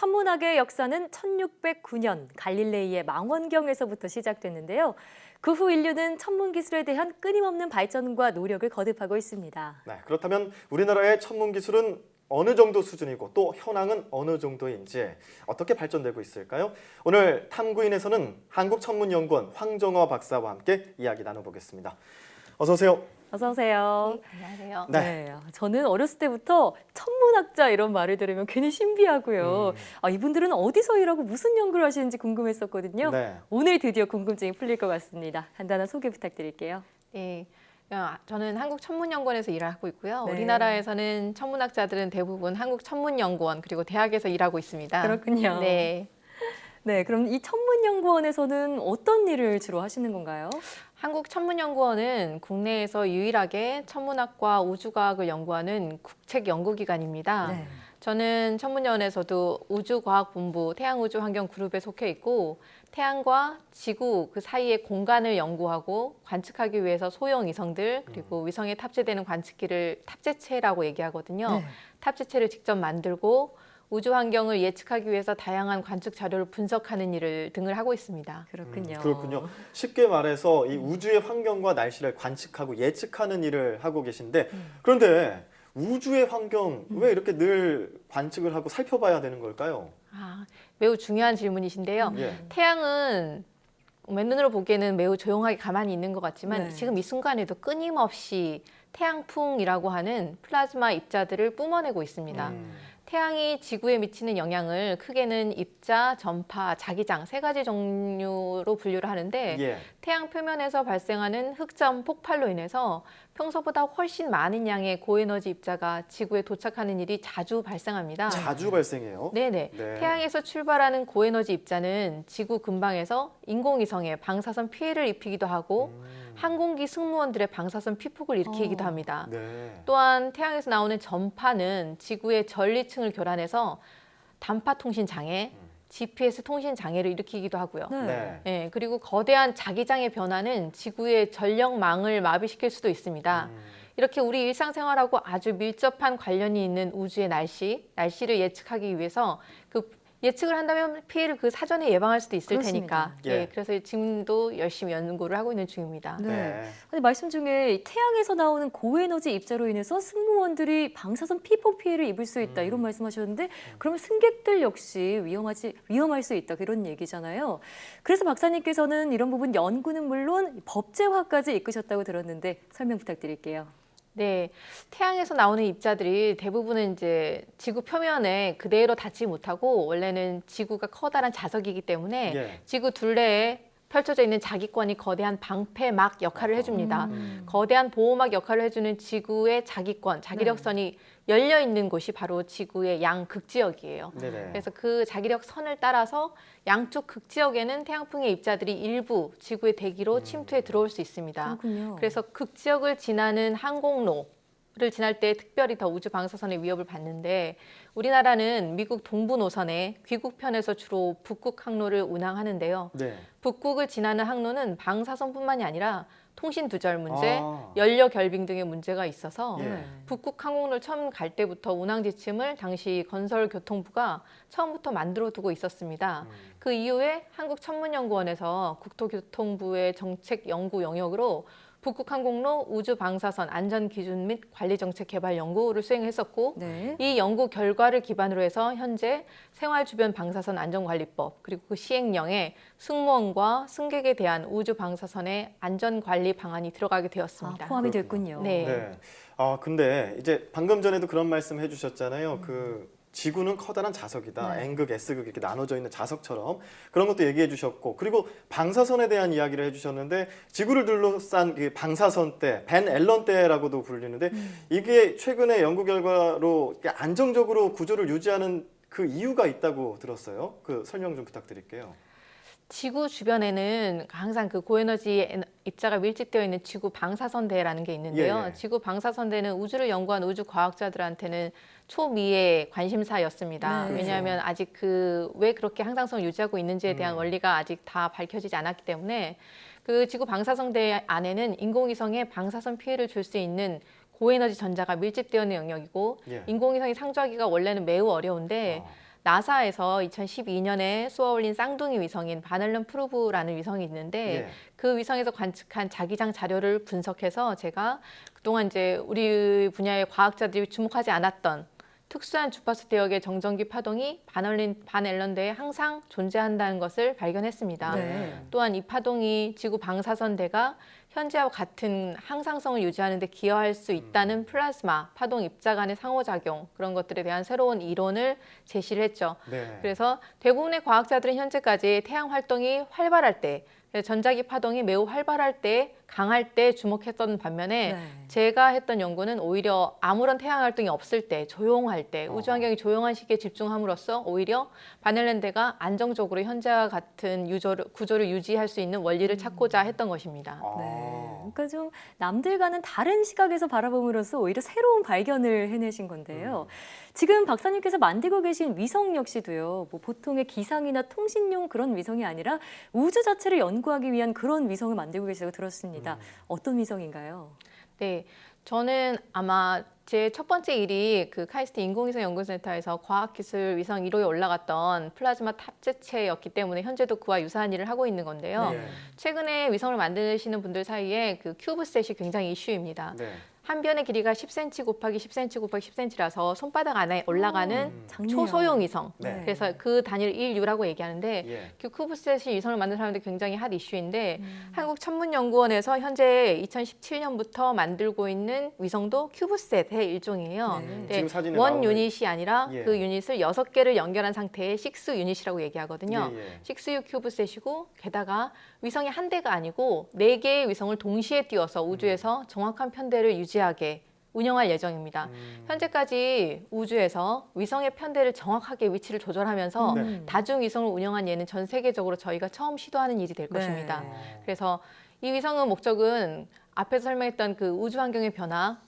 천문학의 역사는 1609년 갈릴레이의 망원경에서부터 시작됐는데요. 그 후 인류는 천문 기술에 대한 끊임없는 발전과 노력을 거듭하고 있습니다. 네, 그렇다면 우리나라의 천문 기술은 어느 정도 수준이고 또 현황은 어느 정도인지 어떻게 발전되고 있을까요? 오늘 탐구인에서는 한국천문연구원 황정화 박사와 함께 이야기 나눠보겠습니다. 어서 오세요. 어서 오세요. 네, 안녕하세요. 네, 저는 어렸을 때부터 천문학자 이런 말을 들으면 괜히 신비하고요. 이분들은 어디서 일하고 무슨 연구를 하시는지 궁금했었거든요. 네. 오늘 드디어 궁금증이 풀릴 것 같습니다. 간단한 소개 부탁드릴게요. 네, 저는 한국천문연구원에서 일을 하고 있고요. 네. 우리나라에서는 천문학자들은 대부분 한국천문연구원 그리고 대학에서 일하고 있습니다. 그렇군요. 네, 네, 그럼 이 천문연구원에서는 어떤 일을 주로 하시는 건가요? 한국천문연구원은 국내에서 유일하게 천문학과 우주과학을 연구하는 국책 연구기관입니다. 네. 저는 천문연에서도 우주과학본부 태양우주환경그룹에 속해 있고 태양과 지구 그 사이의 공간을 연구하고 관측하기 위해서 소형 위성들 그리고 위성에 탑재되는 관측기를 탑재체라고 얘기하거든요. 네. 탑재체를 직접 만들고 우주 환경을 예측하기 위해서 다양한 관측 자료를 분석하는 일을 등을 하고 있습니다. 그렇군요. 그렇군요. 쉽게 말해서 이 우주의 환경과 날씨를 관측하고 예측하는 일을 하고 계신데 그런데 우주의 환경 왜 이렇게 늘 관측을 하고 살펴봐야 되는 걸까요? 매우 중요한 질문이신데요. 예. 태양은 맨눈으로 보기에는 매우 조용하게 가만히 있는 것 같지만 네. 지금 이 순간에도 끊임없이 태양풍이라고 하는 플라즈마 입자들을 뿜어내고 있습니다. 태양이 지구에 미치는 영향을 크게는 입자, 전파, 자기장 세 가지 종류로 분류를 하는데 예. 태양 표면에서 발생하는 흑점 폭발로 인해서 평소보다 훨씬 많은 양의 고에너지 입자가 지구에 도착하는 일이 자주 발생합니다. 자주 발생해요. 네네. 네. 태양에서 출발하는 고에너지 입자는 지구 근방에서 인공위성에 방사선 피해를 입히기도 하고 항공기 승무원들의 방사선 피폭을 일으키기도 합니다. 네. 또한 태양에서 나오는 전파는 지구의 전리층을 교란해서 단파 통신 장애, GPS 통신 장애를 일으키기도 하고요. 네. 네. 네, 그리고 거대한 자기장의 변화는 지구의 전력망을 마비시킬 수도 있습니다. 이렇게 우리 일상생활하고 아주 밀접한 관련이 있는 우주의 날씨를 예측하기 위해서 그 예측을 한다면 피해를 그 사전에 예방할 수도 있을 그렇습니다. 테니까. 예. 네, 그래서 지금도 열심히 연구를 하고 있는 중입니다. 네. 네. 아니, 말씀 중에 태양에서 나오는 고에너지 입자로 인해서 승무원들이 방사선 피폭 피해를 입을 수 있다 이런 말씀하셨는데 그러면 승객들 역시 위험할 수 있다 그런 얘기잖아요. 그래서 박사님께서는 이런 부분 연구는 물론 법제화까지 이끄셨다고 들었는데 설명 부탁드릴게요. 네, 태양에서 나오는 입자들이 대부분은 이제 지구 표면에 그대로 닿지 못하고 원래는 지구가 커다란 자석이기 때문에 예. 지구 둘레에 펼쳐져 있는 자기권이 거대한 방패막 역할을 해줍니다. 거대한 보호막 역할을 해주는 지구의 자기권, 자기력선이 열려 있는 곳이 바로 지구의 양극지역이에요. 네네. 그래서 그 자기력 선을 따라서 양쪽 극지역에는 태양풍의 입자들이 일부 지구의 대기로 침투해 들어올 수 있습니다. 그렇군요. 그래서 극지역을 지나는 항공로를 지날 때 특별히 더 우주 방사선의 위협을 받는데 우리나라는 미국 동부 노선의 귀국편에서 주로 북극 항로를 운항하는데요. 네. 북극을 지나는 항로는 방사선뿐만이 아니라 통신 두절 문제, 아. 연료 결빙 등의 문제가 있어서 예. 북극 항공로를 처음 갈 때부터 운항 지침을 당시 건설교통부가 처음부터 만들어 두고 있었습니다. 그 이후에 한국천문연구원에서 국토교통부의 정책 연구 영역으로 북극 항공로 우주 방사선 안전 기준 및 관리 정책 개발 연구를 수행했었고 네. 이 연구 결과를 기반으로 해서 현재 생활 주변 방사선 안전관리법 그리고 그 시행령에 승무원과 승객에 대한 우주 방사선의 안전 관리 방안이 들어가게 되었습니다. 포함이 그렇군요. 됐군요. 네. 네. 근데 이제 방금 전에도 그런 말씀 해주셨잖아요. 그 지구는 커다란 자석이다. 네. N극, S극 이렇게 나눠져 있는 자석처럼 그런 것도 얘기해 주셨고 그리고 방사선에 대한 이야기를 해주셨는데 지구를 둘러싼 그 방사선대, 벤 앨런대라고도 불리는데 이게 최근에 연구 결과로 이렇게 안정적으로 구조를 유지하는 그 이유가 있다고 들었어요. 그 설명 좀 부탁드릴게요. 지구 주변에는 항상 그 고에너지 입자가 밀집되어 있는 지구 방사선대라는 게 있는데요. 예, 예. 지구 방사선대는 우주를 연구한 우주 과학자들한테는 초미의 관심사였습니다. 네. 왜냐하면 아직 왜 그렇게 항상성을 유지하고 있는지에 대한 원리가 아직 다 밝혀지지 않았기 때문에 그 지구 방사선대 안에는 인공위성에 방사선 피해를 줄 수 있는 고에너지 전자가 밀집되어 있는 영역이고 예. 인공위성이 상주하기가 원래는 매우 어려운데 나사에서 2012년에 쏘아올린 쌍둥이 위성인 바넬론 프로브라는 위성이 있는데 예. 그 위성에서 관측한 자기장 자료를 분석해서 제가 그동안 이제 우리 분야의 과학자들이 주목하지 않았던 특수한 주파수 대역의 정전기 파동이 반앨런대에 항상 존재한다는 것을 발견했습니다. 네. 또한 이 파동이 지구 방사선대가 현재와 같은 항상성을 유지하는 데 기여할 수 있다는 플라즈마, 파동 입자 간의 상호작용 그런 것들에 대한 새로운 이론을 제시를 했죠. 네. 그래서 대부분의 과학자들은 현재까지 태양 활동이 활발할 때 전자기 파동이 매우 활발할 때 강할 때 주목했던 반면에 네. 제가 했던 연구는 오히려 아무런 태양 활동이 없을 때 조용할 때 우주 환경이 조용한 시기에 집중함으로써 오히려 바넬란대가 안정적으로 현재와 같은 구조를 유지할 수 있는 원리를 찾고자 했던 것입니다. 네. 그러니까 좀 남들과는 다른 시각에서 바라봄으로써 오히려 새로운 발견을 해내신 건데요. 지금 박사님께서 만들고 계신 위성 역시도요. 뭐 보통의 기상이나 통신용 그런 위성이 아니라 우주 자체를 연구하기 위한 그런 위성을 만들고 계시다고 들었습니다. 어떤 위성인가요? 네, 저는 아마 제 첫 번째 일이 그 카이스트 인공위성 연구센터에서 과학기술 위성 1호에 올라갔던 플라즈마 탑재체였기 때문에 현재도 그와 유사한 일을 하고 있는 건데요. 네. 최근에 위성을 만드시는 분들 사이에 그 큐브셋이 굉장히 이슈입니다. 네. 한 변의 길이가 10cm 곱하기 10cm 곱하기 10cm라서 손바닥 안에 올라가는 작네요. 초소형 위성. 네. 그래서 그 단위를 1U라고 얘기하는데 예. 그 큐브셋이 위성을 만든 사람들 굉장히 핫 이슈인데 한국천문연구원에서 현재 2017년부터 만들고 있는 위성도 큐브셋의 일종이에요. 네. 근데 지금 사진에 원 나오는- 유닛이 아니라 예. 그 유닛을 6개를 연결한 상태의 6 유닛이라고 얘기하거든요. 예, 예. 6U 큐브셋이고 게다가 위성이 한 대가 아니고 4개의 위성을 동시에 띄워서 우주에서 정확한 편대를 유지하게 운영할 예정입니다. 현재까지 우주에서 위성의 편대를 정확하게 위치를 조절하면서 네. 다중 위성을 운영한 예는 전 세계적으로 저희가 처음 시도하는 일이 될 네. 것입니다. 그래서 이 위성은 목적은 앞에서 설명했던 그 우주 환경의 변화,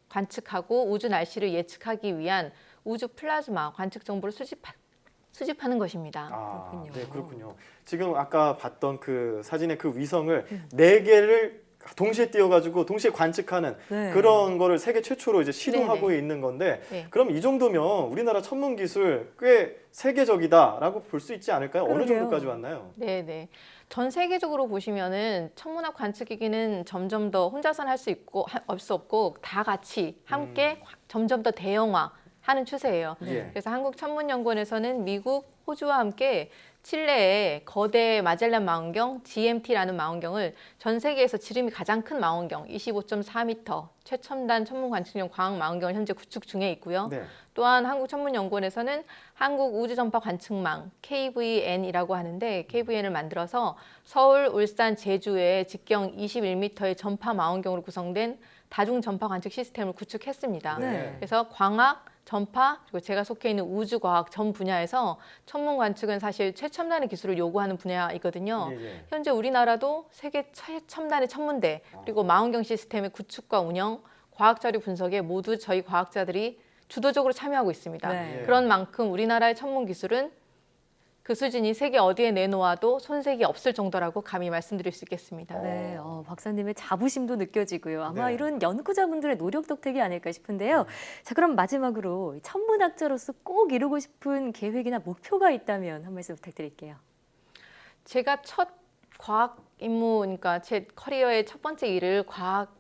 관측하고 우주 날씨를 예측하기 위한 우주 플라즈마 관측 정보를 수집하는 것입니다. 아, 그렇군요. 네, 그렇군요. 지금 아까 봤던 그 사진의 그 위성을 4개를 동시에 띄워가지고 동시에 관측하는 네. 그런 거를 세계 최초로 이제 시도하고 네네. 있는 건데, 네. 그럼 이 정도면 우리나라 천문 기술 꽤 세계적이다라고 볼 수 있지 않을까요? 어느 그러게요. 정도까지 왔나요? 네. 전 세계적으로 보시면은 천문학 관측기기는 점점 더 혼자서는 할 수 있고 할 수 없고 다 같이 함께 점점 더 대형화하는 추세예요. 예. 그래서 한국천문연구원에서는 미국, 호주와 함께 칠레의 거대 마젤란 망원경 GMT라는 망원경을 전 세계에서 지름이 가장 큰 망원경 25.4m 최첨단 천문 관측용 광학 망원경을 현재 구축 중에 있고요. 네. 또한 한국천문연구원에서는 한국우주전파 관측망 KVN이라고 하는데 KVN을 만들어서 서울, 울산, 제주에 직경 21m의 전파 망원경으로 구성된 다중전파 관측 시스템을 구축했습니다. 네. 그래서 광학, 전파, 그리고 제가 속해 있는 우주과학 전 분야에서 천문 관측은 사실 최첨단의 기술을 요구하는 분야이거든요. 예, 예. 현재 우리나라도 세계 최첨단의 천문대, 그리고 망원경 시스템의 구축과 운영, 과학자료 분석에 모두 저희 과학자들이 주도적으로 참여하고 있습니다. 네. 예. 그런 만큼 우리나라의 천문 기술은 그 수준이 세계 어디에 내놓아도 손색이 없을 정도라고 감히 말씀드릴 수 있겠습니다. 네, 박사님의 자부심도 느껴지고요. 아마 네. 이런 연구자분들의 노력 덕택이 아닐까 싶은데요. 자, 그럼 마지막으로 천문학자로서 꼭 이루고 싶은 계획이나 목표가 있다면 한 말씀 부탁드릴게요. 제가 첫 과학 임무, 그러니까 제 커리어의 첫 번째 일을 과학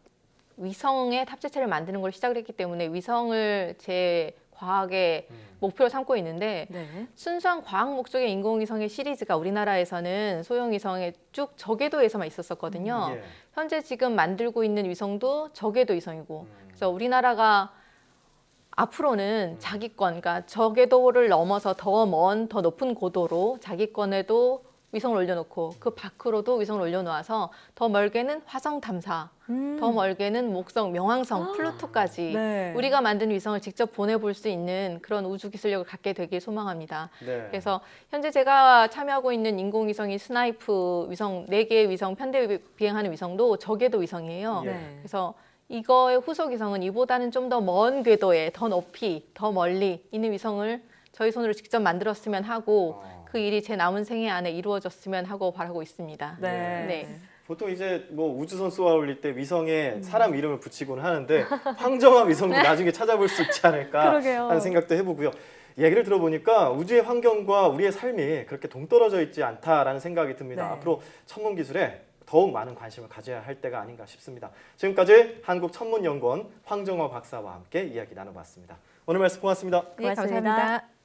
위성의 탑재체를 만드는 걸 시작을 했기 때문에 위성을 제 과학의 목표로 삼고 있는데 네. 순수한 과학 목적의 인공위성의 시리즈가 우리나라에서는 소형위성의 쭉 저궤도에서만 있었었거든요. 예. 현재 지금 만들고 있는 위성도 저궤도 위성이고 그래서 우리나라가 앞으로는 자기권, 그러니까 저궤도를 넘어서 더 먼, 더 높은 고도로 자기권에도 위성을 올려놓고 그 밖으로도 위성을 올려놓아서 더 멀게는 화성 탐사, 더 멀게는 목성, 명왕성, 플루토까지 네. 우리가 만든 위성을 직접 보내볼 수 있는 그런 우주 기술력을 갖게 되길 소망합니다. 네. 그래서 현재 제가 참여하고 있는 인공위성이 스나이프 위성 4개의 위성 편대 비행하는 위성도 저궤도 위성이에요. 예. 네. 그래서 이거의 후속 위성은 이보다는 좀 더 먼 궤도에 더 높이, 더 멀리 있는 위성을 저희 손으로 직접 만들었으면 하고 그 일이 제 남은 생애 안에 이루어졌으면 하고 바라고 있습니다. 네. 네. 보통 이제 뭐 우주선 쏘아 올릴 때 위성에 사람 이름을 붙이곤 하는데 황정화 위성도 나중에 찾아볼 수 있지 않을까 그러게요. 하는 생각도 해보고요. 얘기를 들어보니까 우주의 환경과 우리의 삶이 그렇게 동떨어져 있지 않다라는 생각이 듭니다. 네. 앞으로 천문 기술에 더욱 많은 관심을 가져야 할 때가 아닌가 싶습니다. 지금까지 한국천문연구원 황정화 박사와 함께 이야기 나눠봤습니다. 오늘 말씀 고맙습니다. 네, 고맙습니다. 감사합니다.